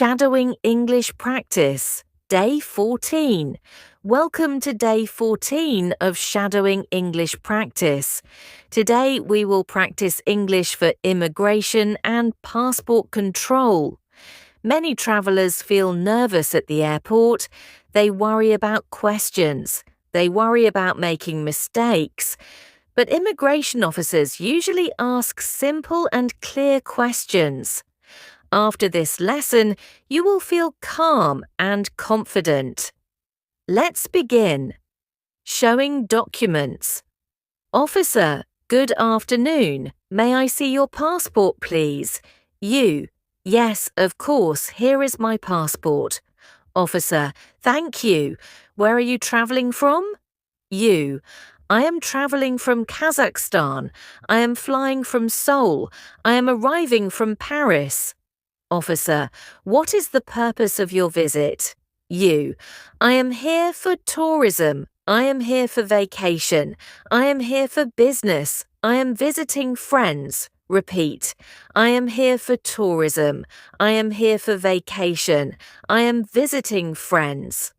Shadowing English Practice, Day 14. Welcome to Day 14 of Shadowing English Practice. Today we will practice English for immigration and passport control. Many travellers feel nervous at the airport. They worry about questions. They worry about making mistakes. But immigration officers usually ask simple and clear questions. After this lesson, you will feel calm and confident. Let's begin. Showing documents. Officer, good afternoon. May I see your passport, please? You. Yes, of course. Here is my passport. Officer, thank you. Where are you travelling from? You. I am travelling from Kazakhstan. I am flying from Seoul. I am arriving from Paris. Officer, what is the purpose of your visit? You. I am here for tourism. I am here for vacation. I am here for business. I am visiting friends. Repeat. I am here for tourism. I am here for vacation. I am visiting friends.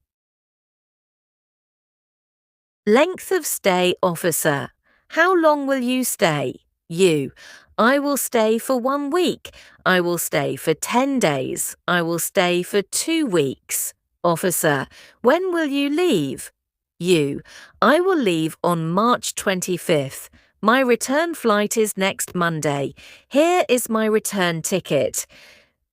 Length of stay, officer. How long will you stay? You. I will stay for 1 week. I will stay for 10 days. I will stay for 2 weeks. Officer, when will you leave? You. I will leave on March 25th. My return flight is next Monday. Here is my return ticket.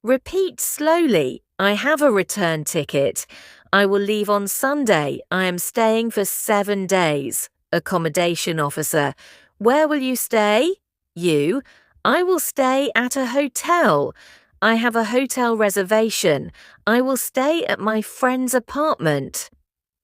Repeat slowly. I have a return ticket. I will leave on Sunday. I am staying for 7 days. Accommodation officer. Where will you stay? You. I will stay at a hotel. I have a hotel reservation. I will stay at my friend's apartment.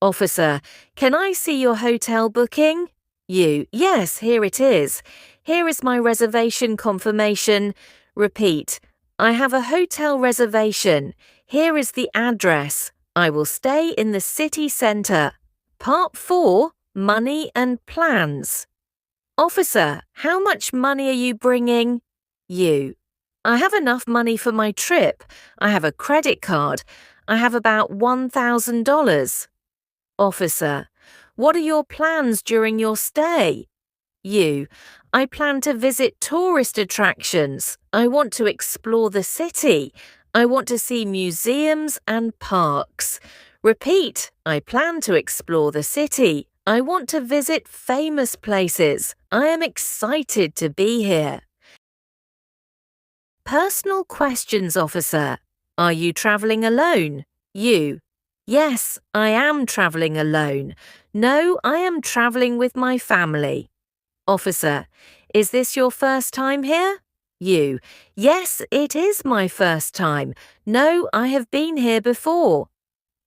Officer, can I see your hotel booking? You. Yes, here it is. Here is my reservation confirmation. Repeat. I have a hotel reservation. Here is the address. I will stay in the city centre. Part 4, Money and Plans. Officer, how much money are you bringing? You. I have enough money for my trip. I have a credit card. I have about $1,000. Officer, what are your plans during your stay? You. I plan to visit tourist attractions. I want to explore the city. I want to see museums and parks. Repeat. I plan to explore the city. I want to visit famous places. I am excited to be here. Personal questions, officer. Are you travelling alone? You. Yes, I am travelling alone. No, I am travelling with my family. Officer, is this your first time here? You. Yes, it is my first time. No, I have been here before.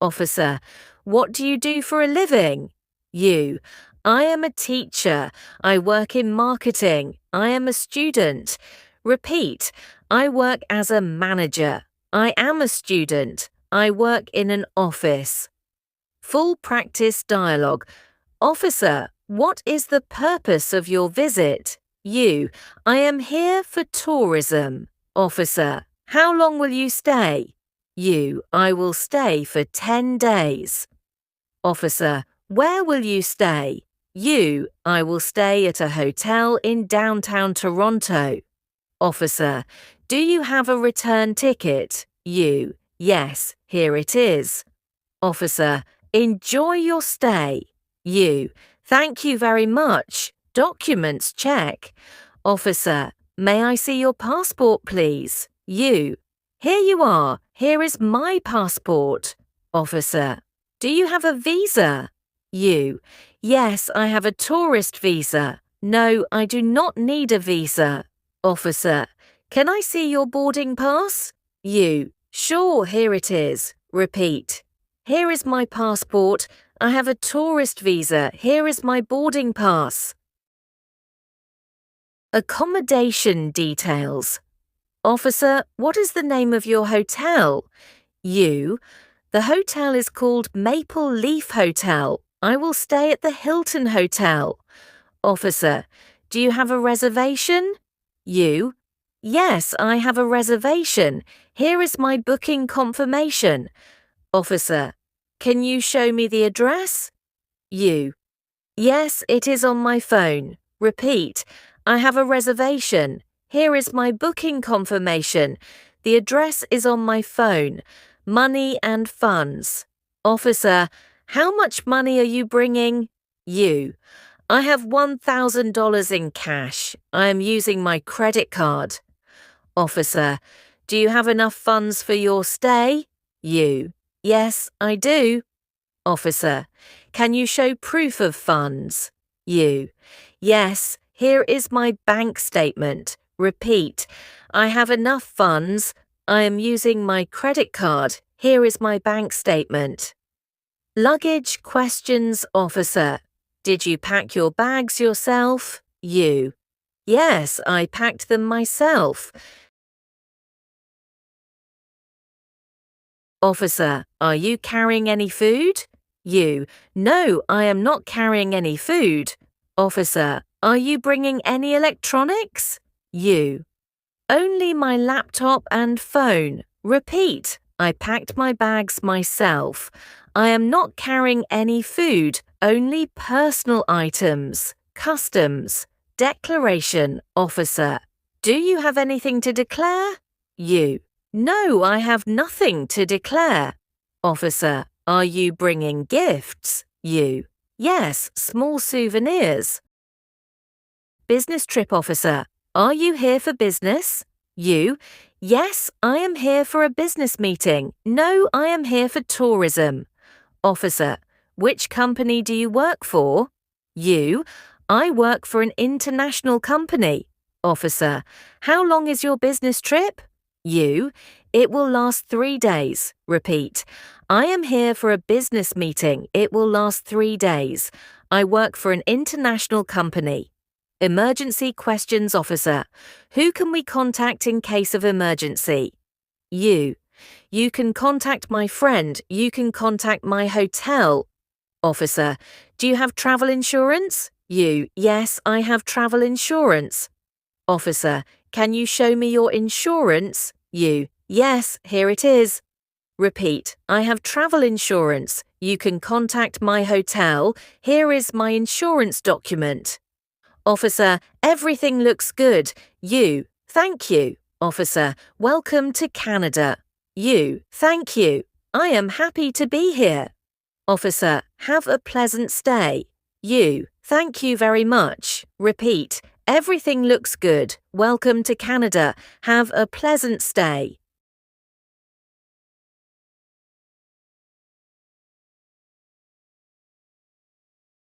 Officer, what do you do for a living? You. I am a teacher. I work in marketing. I am a student. Repeat. I work as a manager. I am a student. I work in an office. Full practice dialogue. Officer, what is the purpose of your visit? You. I am here for tourism. Officer, how long will you stay? You. I will stay for 10 days. Officer, where will you stay? You. I will stay at a hotel in downtown Toronto. Officer, do you have a return ticket? You. Yes, here it is. Officer, enjoy your stay. You. Thank you very much. Documents check. Officer, may I see your passport, please? You. Here you are. Here is my passport. Officer, do you have a visa? You. Yes, I have a tourist visa. No, I do not need a visa. Officer, can I see your boarding pass? You. Sure, here it is. Repeat. Here is my passport. I have a tourist visa. Here is my boarding pass. Accommodation details. Officer, what is the name of your hotel? You. The hotel is called Maple Leaf Hotel. I will stay at the Hilton Hotel. Officer, do you have a reservation? You. Yes, I have a reservation. Here is my booking confirmation. Officer, can you show me the address? You. Yes, it is on my phone. Repeat, I have a reservation. Here is my booking confirmation. The address is on my phone. Money and funds. Officer, how much money are you bringing? You. I have $1,000 in cash. I am using my credit card. Officer, do you have enough funds for your stay? You. Yes, I do. Officer, can you show proof of funds? You. Yes, here is my bank statement. Repeat, I have enough funds. I am using my credit card. Here is my bank statement. Luggage questions officer. Did you pack your bags yourself? You. Yes, I packed them myself. Officer, are you carrying any food? You. No, I am not carrying any food. Officer, are you bringing any electronics? You. Only my laptop and phone. Repeat, I packed my bags myself. I am not carrying any food, only personal items. Customs. Declaration, officer. Do you have anything to declare? You. No, I have nothing to declare. Officer, are you bringing gifts? You. Yes, small souvenirs. Business trip officer, are you here for business? You. Yes, I am here for a business meeting. No, I am here for tourism. Officer, which company do you work for? You. I work for an international company. Officer, how long is your business trip? You. It will last 3 days. Repeat. I am here for a business meeting. It will last 3 days. I work for an international company. Emergency questions officer. Who can we contact in case of emergency? You. You can contact my friend. You can contact my hotel. Officer. Do you have travel insurance? You. Yes, I have travel insurance. Officer. Can you show me your insurance? You. Yes, here it is. Repeat, I have travel insurance. You can contact my hotel. Here is my insurance document. Officer, everything looks good. You. Thank you. Officer, welcome to Canada. You. Thank you. I am happy to be here. Officer, have a pleasant stay. You. Thank you very much. Repeat, everything looks good. Welcome to Canada. Have a pleasant stay.